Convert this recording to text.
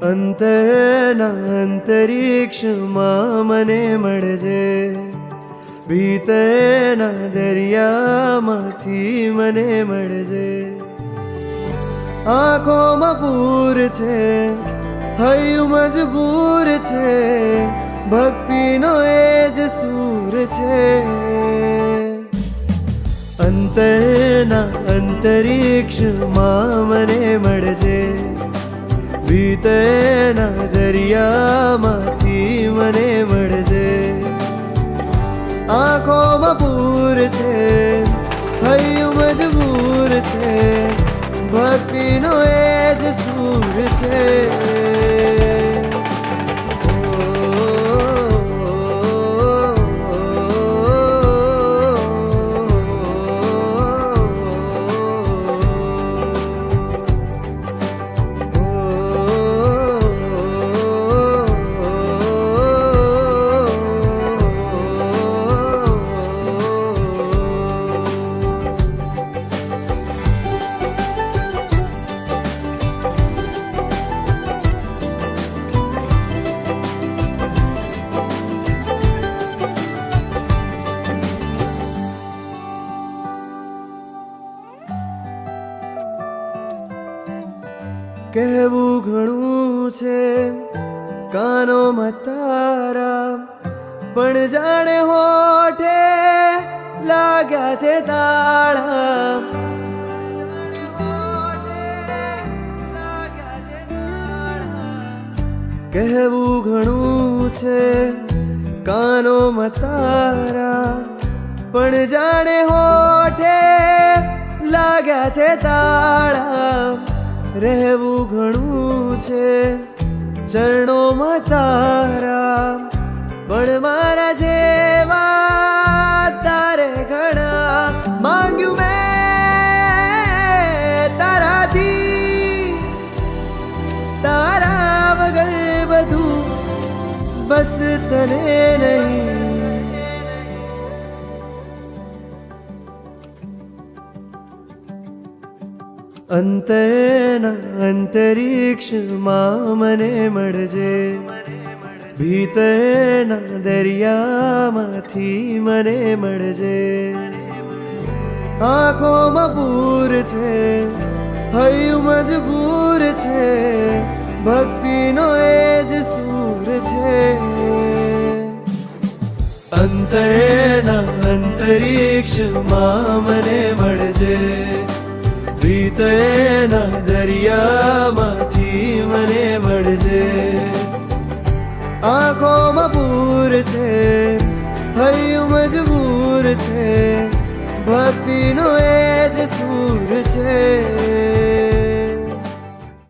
અંતરના અંતરિક્ષમાં મને મળજે, ભીતરના દરિયામાંથી મને મળજે. આંખોમાં પૂર છે, હૈયું મજબૂર છે, ભક્તિનો એ જ સૂર છે. અંતરના અંતરિક્ષમાં મને મળજે, ભીતરના દરિયામાંથી મને મળજે. આંખોમાં પૂર છે, હૈયું મજબૂર છે, ભક્તિનો એ જ સૂર છે. કહેવું ઘણું છે કાનોમાં તારા, પણ જાણે હોઠે લાગ્યા છે તાળા. કહેવું ઘણું છે કાનોમાં તારા, પણ જાણે હોઠે લાગ્યા છે તાળા. રહેવું ઘણું છે ચરણોમાં તારા, પણ મારા જેવા તારે ઘણા. માંગ્યું મેં તારાથી, તારા વગર બધું બસ તને નહીં. અંતરના અંતરિક્ષમાં મને મળજે, ભીતરના દરિયામાંથી મને મળજે. આંખોમાં પૂર છે, હૈયું મજબૂર છે, ભક્તિનો એ જ સૂર છે. અંતરના અંતરિક્ષમાં મને મળજે, ભીતરના દરિયામાંથી મને મળજે. આંખોમાં પૂર છે, હૈયું મજબૂર છે, ભક્તિનો